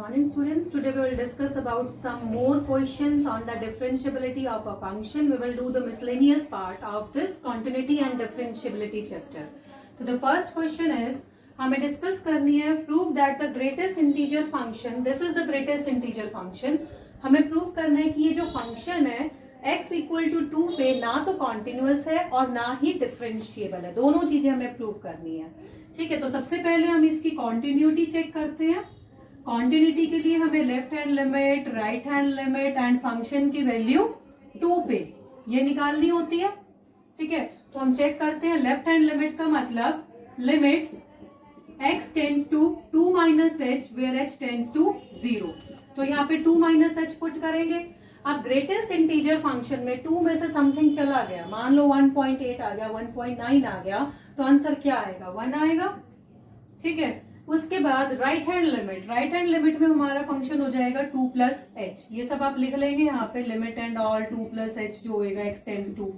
morning students. Today we will discuss about some more questions on the differentiability of a function. We will do the miscellaneous part of this continuity and differentiability chapter. So the first question is हमें discuss करनी है prove that the greatest integer function, this is the greatest integer function. हमें prove करना है कि ये जो function है x इक्वल टू 2 पे ना तो कॉन्टिन्यूअस है और ना ही डिफरेंशिएबल है. दोनों चीजें हमें प्रूव करनी है. ठीक है, तो सबसे पहले हम इसकी कॉन्टिन्यूटी चेक करते हैं. कॉन्टिन्यूटी के लिए हमें left hand limit, right hand limit and function की वैल्यू 2 पे ये निकालनी होती है. ठीक है, तो हम चेक करते हैं. लेफ्ट हैंड लिमिट का मतलब limit x tends to 2 minus h where h tends to 0. तो यहाँ पे 2 माइनस h पुट करेंगे. अब ग्रेटेस्ट इंटीजर फंक्शन में 2 में से समथिंग चला गया, मान लो 1.8 आ गया, 1.9 आ गया, तो आंसर क्या आएगा? 1 आएगा. ठीक है, उसके बाद right hand limit, right hand limit में हमारा फंक्शन हो जाएगा 2 प्लस एच. ये सब आप लिख लेंगे यहाँ पे, limit and all 2 plus H जो होएगा x टेंड्स टू.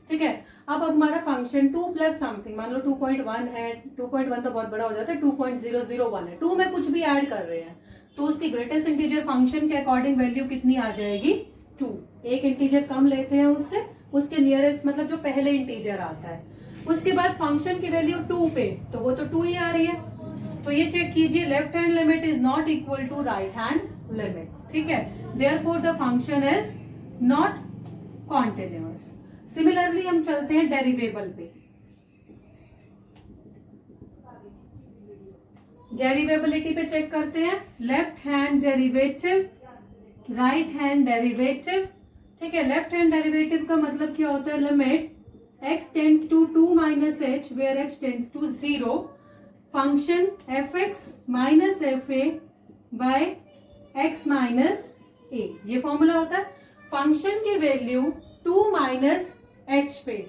ठीक है, अब हमारा फंक्शन 2 प्लस समथिंग, मान लो 2.1 है. 2.1 तो बहुत बड़ा हो जाता है, 2.001 है. 2 में कुछ भी ऐड कर रहे हैं तो उसकी ग्रेटेस्ट इंटीजर फंक्शन के अकॉर्डिंग वैल्यू कितनी आ जाएगी? 2. एक इंटीजर कम लेते हैं उससे, उसके नियरेस्ट मतलब जो पहले इंटीजर आता है. उसके बाद फंक्शन की वैल्यू 2 पे, तो वो तो 2 ही आ रही है. तो ये चेक कीजिए, left hand limit is not equal to right hand limit. ठीक है, therefore the function is not continuous. Similarly हम चलते हैं डेरिवेबल पे. डेरिवेबिलिटी पे चेक करते हैं. Left hand derivative, right hand derivative. ठीक है, लेफ्ट हैंड डेरिवेटिव का मतलब क्या होता है? Limit x tends to 2 minus h where h tends to 0. Function fx minus fa by x minus a, ये फॉर्मूला होता है. फंक्शन की वैल्यू 2 माइनस h पे.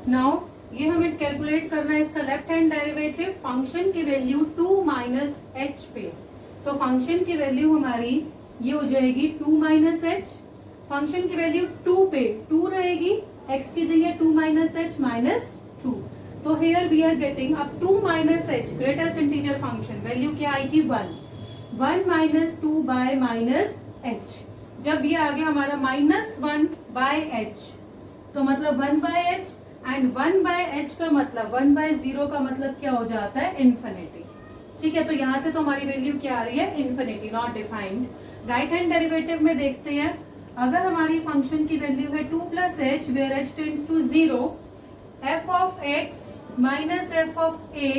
नाउ ये हमें कैलकुलेट करना है इसका लेफ्ट हैंड डेरिवेटिव. फंक्शन की वैल्यू 2 माइनस h पे, तो फंक्शन की वैल्यू हमारी ये हो जाएगी 2 माइनस h. फंक्शन की वैल्यू 2 पे 2 रहेगी, x की जगह 2 माइनस h माइनस 2. तो हियर वी आर गेटिंग अब 2 minus h greatest integer function value क्या आएगी? 1 माइनस 2 बाय माइनस h. जब ये आ गया हमारा माइनस 1 बाय h, तो मतलब 1 by h, and 1 by h का मतलब 1 बाय 0 का मतलब क्या हो जाता है? इन्फिनिटी. ठीक है, तो यहां से तो हमारी वैल्यू क्या आ रही है? Infinity, not defined. Right hand derivative में देखते हैं, अगर हमारी फंक्शन की वैल्यू है 2 plus H where h tends to 0, f of x minus f of a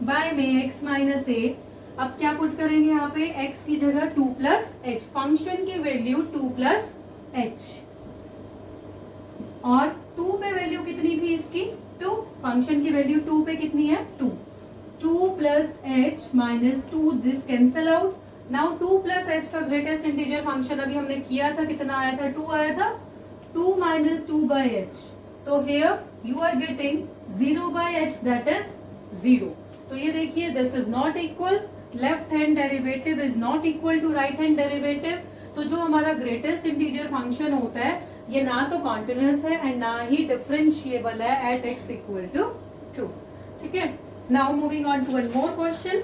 by में x माइनस a. अब क्या पुट करेंगे यहाँ पे? x की जगह 2 प्लस एच. फंक्शन की वैल्यू 2 प्लस एच, और 2 पे वैल्यू कितनी थी इसकी? 2. फंक्शन की वैल्यू 2 पे कितनी है? 2 plus H minus 2, this cancel out. Now 2 plus H का ग्रेटेस्ट इंटीजर फंक्शन अभी हमने किया था, कितना आया था? 2 आया था. 2 माइनस 2 बाय एच, तो here you are getting 0 by H, that is 0. तो ये देखिए, this is not equal. Left hand derivative is not equal to right hand derivative. तो जो हमारा ग्रेटेस्ट इंटीजर फंक्शन होता है ये ना तो कॉन्टिन्यूअस है एंड ना ही डिफरेंशिएबल है एट x इक्वल टू 2. ठीक है, now moving on to one more question.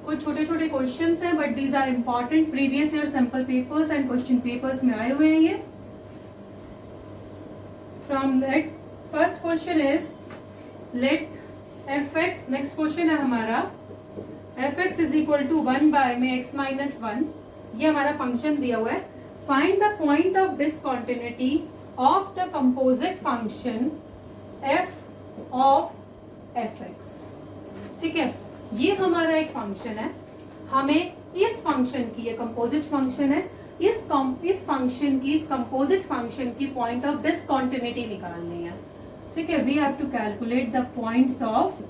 कुछ छोटे छोटे क्वेश्चंस हैं but these are important. Previous year sample papers and question papers में आए हुए हैं ये. From that first question is let fx, next question है हमारा fx is equal to 1 by में x माइनस 1. ये हमारा फंक्शन दिया हुआ है. Find the point of discontinuity of the composite function f of fx. ठीक है, ये हमारा एक फंक्शन है. हमें इस फंक्शन की, ये कंपोजिट फंक्शन है, इस फंक्शन की, इस कंपोजिट फंक्शन की पॉइंट ऑफ डिसकंटिन्यूटी निकालनी है. ठीक है, we have to calculate the points of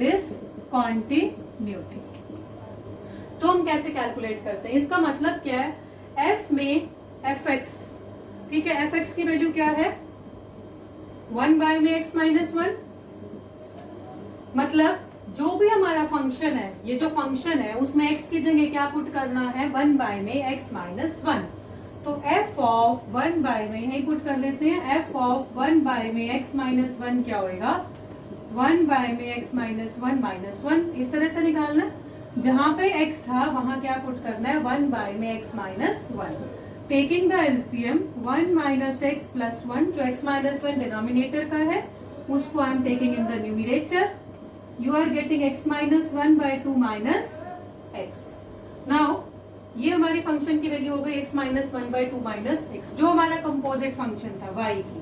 discontinuity. तो हम कैसे कैलकुलेट करते हैं? इसका मतलब क्या है? f में fx, ठीक है, fx की वैल्यू क्या है? 1 बाय में x माइनस 1. मतलब जो भी हमारा फंक्शन है, ये जो फंक्शन है उसमें x की जगह क्या पुट करना है? 1 बाय में x माइनस 1. तो f ऑफ 1 बाय में यही पुट कर लेते हैं. f ऑफ 1 बाय में x माइनस 1 क्या होगा? 1 बाय में x minus one minus one, इस तरह से निकालना है। जहां पे x था वहां क्या पुट करना है, 1 बाय में x minus one. Taking the LCM 1 minus x plus one, जो x माइनस वन डिनोमिनेटर का है उसको I am taking in the numerator. You are getting x minus one by two minus x. Now ये हमारी function की value हो गई x minus one by two minus x, जो हमारा कंपोजिट फंक्शन था y की।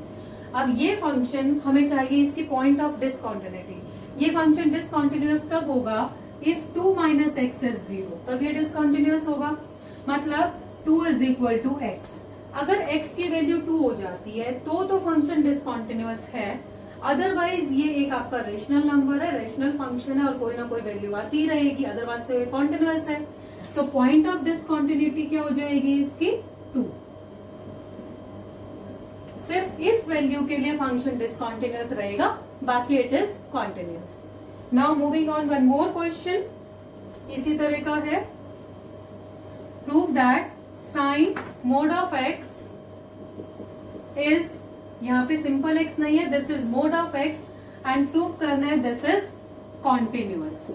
अब ये फंक्शन हमें चाहिए इसकी पॉइंट ऑफ डिसकंटिन्यूटी। ये फंक्शन डिसकंटिन्यूअस कब होगा, if 2 minus x is zero, तब ये डिसकंटिन्यूअस होगा। मतलब 2 इज इक्वल टू एक्स। अगर x की वैल्यू 2 हो जाती है तो फंक्शन डिसकंटिन्यूअस है, अदरवाइज ये एक आपका रेशनल नंबर है, रेशनल फंक्शन है और कोई ना कोई वैल्यू आती रहेगी, अदरवाइज तो ये कॉन्टिन्यूअस है। तो पॉइंट ऑफ डिसकंटिन्यूटी क्या हो जाएगी इसकी, 2। सिर्फ इस वैल्यू के लिए फंक्शन डिसकंटिन्यूअस रहेगा, बाकी it is continuous. Now moving on, one more question इसी तरह का है। Prove that sine mod of x is, यहाँ पे सिंपल एक्स नहीं है, this is mod of x, and prove करना है दिस इज कॉन्टिन्यूअस।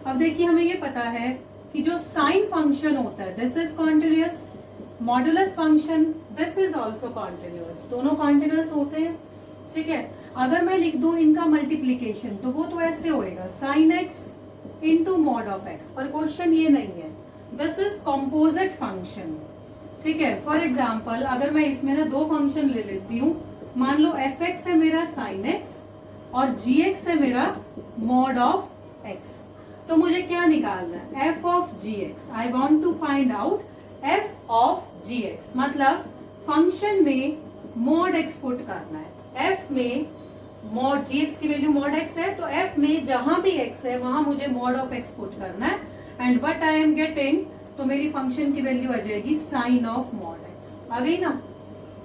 अब देखिए हमें ये पता है कि जो साइन फंक्शन होता है this is continuous, modulus function this is also continuous, दोनों कॉन्टिन्यूअस होते हैं। ठीक है, अगर मैं लिख दूं इनका मल्टीप्लीकेशन तो वो तो ऐसे होएगा sine x into mod of x, पर क्वेश्चन ये नहीं है, दिस इज कॉम्पोजिट फंक्शन। ठीक है, फॉर एग्जाम्पल अगर मैं इसमें ना दो फंक्शन ले लेती हूँ, मान लो एफ एक्स है मेरा साइन एक्स और जी एक्स है मेरा मॉड ऑफ एक्स, तो मुझे क्या निकालना है, f of g x. I want to find out f of g x, मतलब फंक्शन में मॉड एक्स पुट करना है। एफ में मॉड जी एक्स की वैल्यू मॉड एक्स है, तो एफ में जहां भी एक्स है वहां मुझे मॉड ऑफ एक्स पुट करना है, and what I am getting, तो मेरी फंक्शन की वैल्यू आ जाएगी साइन ऑफ मॉड एक्स। आ गई ना।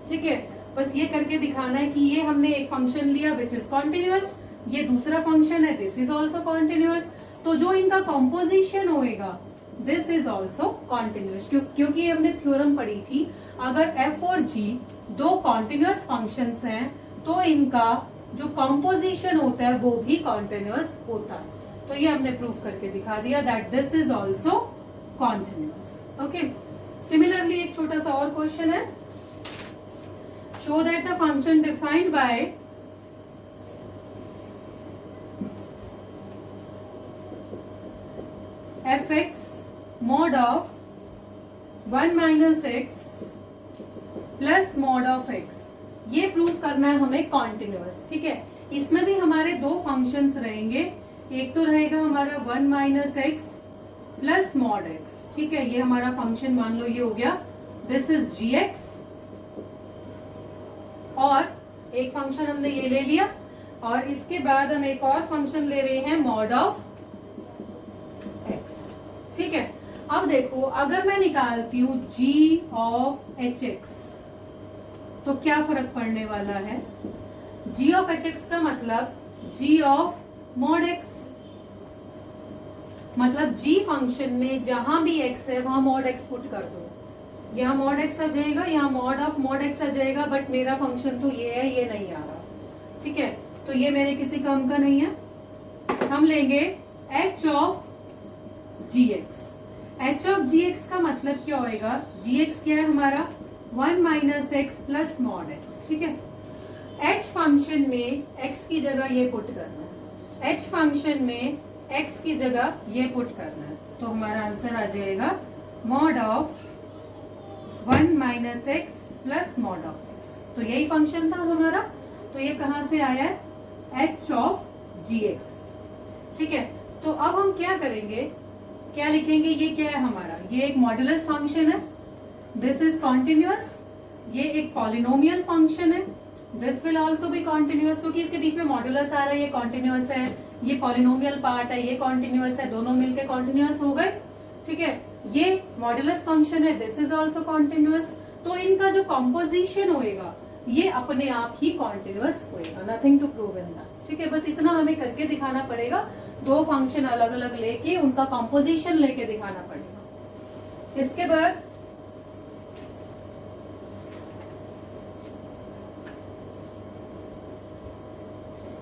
ठीक है, बस ये करके दिखाना है कि ये हमने एक फंक्शन लिया विच इज कॉन्टिन्यूअस, ये दूसरा फंक्शन है दिस इज ऑल्सो कॉन्टिन्यूअस, तो जो इनका कॉम्पोजिशन होएगा दिस इज ऑल्सो कॉन्टिन्यूअस। क्योंकि हमने थ्योरम पढ़ी थी, अगर एफ और जी दो कॉन्टिन्यूअस फंक्शंस हैं तो इनका जो कॉम्पोजिशन होता है वो भी कॉन्टिन्यूअस होता है। तो ये हमने प्रूव करके दिखा दिया that this is also continuous. Okay, similarly एक छोटा सा और क्वेश्चन है, show that the function defined by F x mod of 1 minus x plus mod of x, ये प्रूव करना है हमें कॉन्टिन्यूअस। ठीक है, इसमें भी हमारे दो फंक्शंस रहेंगे, एक तो रहेगा हमारा 1 minus x plus mod x. ठीक है, ये हमारा फंक्शन मान लो ये हो गया दिस इज जी एक्स, और एक फंक्शन हमने ये ले लिया, और इसके बाद हम एक और फंक्शन ले रहे हैं मॉड ऑफ एक्स। ठीक है, अब देखो अगर मैं निकालती हूं g ऑफ एच एक्स तो क्या फर्क पड़ने वाला है, g ऑफ एच एक्स का मतलब g ऑफ मॉड एक्स, मतलब g फंक्शन में जहां भी x है वहां मॉड x पुट कर दो, यहाँ मॉड x आ जाएगा, यहाँ मॉड ऑफ मॉड x आ जाएगा, बट मेरा फंक्शन तो ये है, ये नहीं आ रहा। ठीक है, तो ये मेरे किसी काम का नहीं है। हम लेंगे h of gx। h of gx का मतलब क्या होएगा, gx क्या है हमारा 1 minus x plus mod x. ठीक है, h फंक्शन में x की जगह ये पुट करना है, h फंक्शन में x की जगह ये पुट करना है, तो हमारा आंसर आ जाएगा mod of 1 minus x plus mod of x. तो यही फंक्शन था हमारा, तो ये कहां से आया है, h ऑफ gx। ठीक है, तो अब हम क्या करेंगे, क्या लिखेंगे, ये क्या है हमारा, ये एक मॉड्यूलस फंक्शन है, दिस इज कॉन्टिन्यूअस, ये एक पॉलिनोमियल फंक्शन है, this will also be continuous, क्योंकि इसके बीच में मॉड्यूलस आ रहा है, ये कॉन्टिन्यूअस है, ये पॉलिनोमियल पार्ट है, ये कॉन्टिन्यूअस है, दोनों मिलकर कॉन्टिन्यूअस हो गए। ठीक है, ये मॉड्यूलस फंक्शन है, दिस इज ऑल्सो कॉन्टिन्यूअस, तो इनका जो कॉम्पोजिशन होएगा ये अपने आप ही कॉन्टिन्यूअस होएगा, nothing to prove in that. ठीक है, बस इतना हमें करके दिखाना पड़ेगा, दो फंक्शन अलग अलग लेके उनका कॉम्पोजिशन लेके दिखाना पड़ेगा। इसके बाद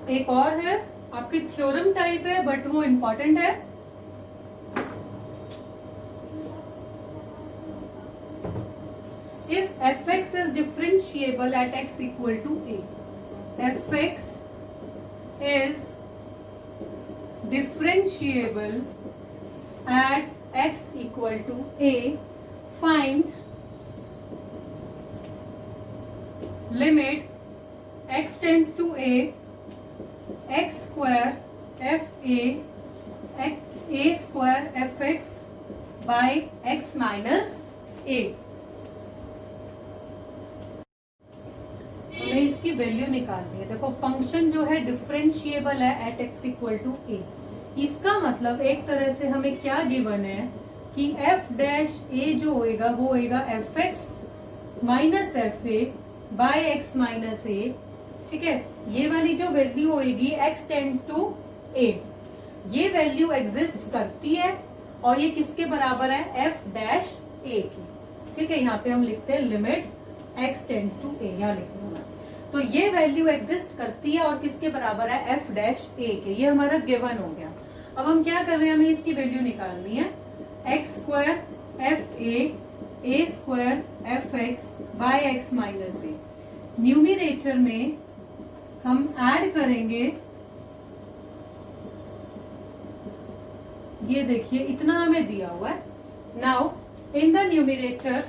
एक और है, आपकी थ्योरम टाइप है बट वो इम्पोर्टेंट है। If fx is differentiable at x equal to a, fx is differentiable at x equal to a, find limit x tends to a, x square f a square fx by x minus a। हमें इसकी value निकालनी है। देखो function जो है differentiable है eight x equal to ए, इसका मतलब एक तरह से हमें क्या गिवन है कि एफ डैश ए जो होएगा वो होएगा F X minus F A by x minus A. ठीक है, ये वाली जो वैल्यू होएगी एक्स टेंड्स टू ए, ये वैल्यू एग्जिस्ट करती है और ये किसके बराबर है, एफ डैश ए की। ठीक है, यहाँ पे हम लिखते हैं limit x tends to a, यहाँ लिख लूंगा। तो ये वैल्यू एग्जिस्ट करती है और किसके बराबर है, f डैश a के। ये हमारा गिवन हो गया। अब हम क्या कर रहे हैं, हमें इसकी वैल्यू निकालनी है, x square f a square f x by x minus a. Numerator में हम ऐड करेंगे, ये देखिए इतना हमें दिया हुआ है। Now in the numerator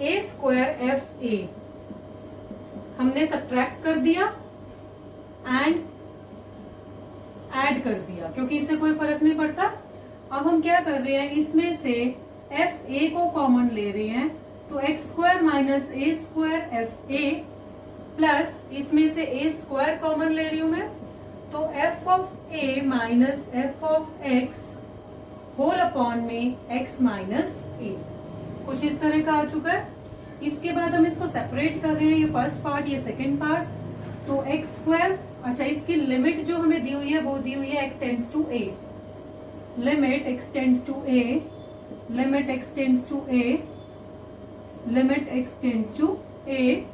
A square F A हमने सब्ट्रैक्ट कर दिया एंड ऐड कर दिया, क्योंकि इससे कोई फर्क नहीं पड़ता। अब हम क्या कर रहे हैं, इसमें से एफ ए को कॉमन ले रहे हैं, तो x square minus A square F A plus इसमें से ए स्क्वायर कॉमन ले रही हूं मैं, तो f of a minus f of x whole upon में एक्स माइनस ए। कुछ इस तरह का आ चुका है। इसके बाद हम इसको सेपरेट कर रहे हैं, ये फर्स्ट पार्ट ये सेकंड पार्ट। तो एक्स स्क्वायर, अच्छा इसकी लिमिट जो हमें दी हुई है वो दी हुई है X tends to A, limit X tends to A, limit X tends to A, limit X tends to A.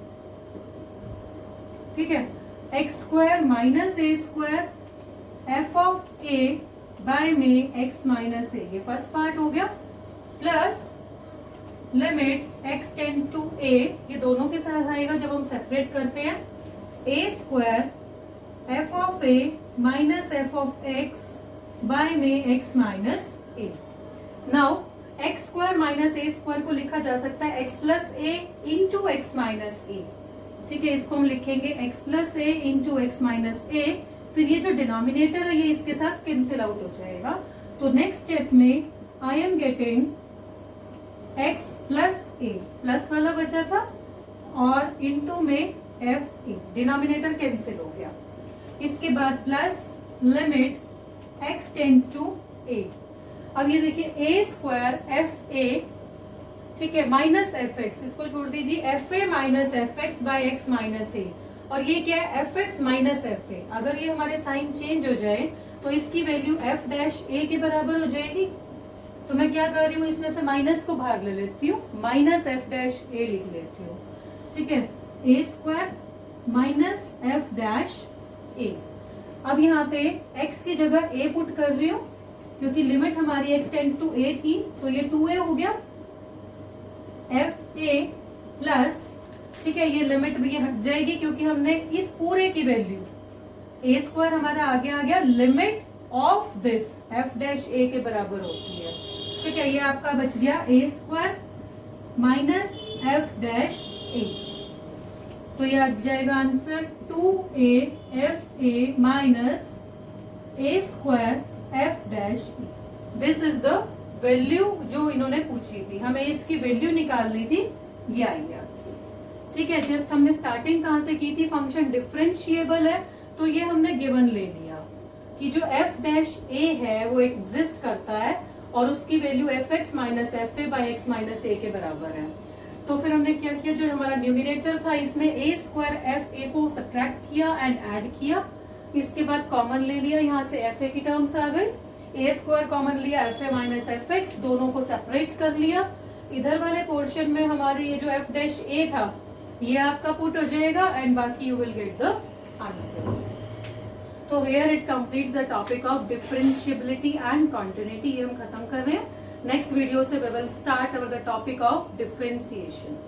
ठीक है, X square minus A square F of A by में एक्स माइनस ए, ये first part हो गया, plus limit x tends to a, ये दोनों के साथ आएगा जब हम सेपरेट करते हैं, a square f of a minus f of x by में x minus a। Now x square minus a square को लिखा जा सकता है x plus a into x minus a। ठीक है, इसको हम लिखेंगे x plus a into x minus a। फिर ये जो डिनोमिनेटर है ये इसके साथ कैंसिल आउट हो जाएगा। तो नेक्स्ट स्टेप में I am getting x plus A, plus वाला बचा था, और इंटू में एफ ए, डिनोमिनेटर कैंसिल हो गया। इसके बाद plus limit x tends to a। अब ये देखिए a स्क्वायर एफ ए, ठीक है, माइनस एफ एक्स, इसको छोड़ दीजिए, F A minus F x by x minus A, और ये क्या है, F X minus F A. अगर ये हमारे साइन चेंज हो जाए तो इसकी वैल्यू एफ डैश ए के बराबर हो जाएगी। तो मैं क्या कर रही हूँ, इसमें से माइनस को बाहर ले लेती हूँ, माइनस एफ डैश ए लिख लेती हूँ। ठीक है, ए स्क्वायर माइनस एफ डैश ए। अब यहाँ पे x की जगह a पुट कर रही हूँ, क्योंकि लिमिट हमारी x टेंड्स टू a थी, तो ये 2a हो गया, एफ ए प्लस, ठीक है, ये लिमिट भी हट जाएगी क्योंकि हमने इस पूरे की वैल्यू, a स्क्वायर हमारा आगे आ गया, limit of this F dash A के बराबर होती है। ठीक है, ये आपका बच गया ए स्क्वायर माइनस एफ डैश ए, तो ये आ जाएगा answer 2a F A minus A square F dash A. This is the value जो इन्होंने पूछी थी, हमें इसकी वैल्यू निकालनी थी, ये आई है। ठीक है, जस्ट हमने स्टार्टिंग कहां से की थी, फंक्शन डिफरेंशिएबल है, तो ये हमने गिवन ले लिया कि जो एफ डैश ए है वो एग्जिस्ट करता है और उसकी value F X minus F A by X minus A के बराबर है। तो फिर हमने क्या किया, जो हमारा न्यूमिनेटर था इसमें ए स्क्वायर एफ ए को सब्ट्रैक्ट किया एंड ऐड किया, इसके बाद कॉमन ले लिया, यहाँ से एफ ए की टर्म्स आ गई, ए स्क्वायर कॉमन लिया, F A minus F x, दोनों को सेपरेट कर लिया। इधर वाले पोर्शन में हमारे ये जो एफ डैश ए था ये आपका पुट हो जाएगा एंड बाकी you will get the answer. तो here it completes the topic of differentiability and continuity. ये हम खत्म कर रहे हैं. Next video से we will start our the topic of differentiation.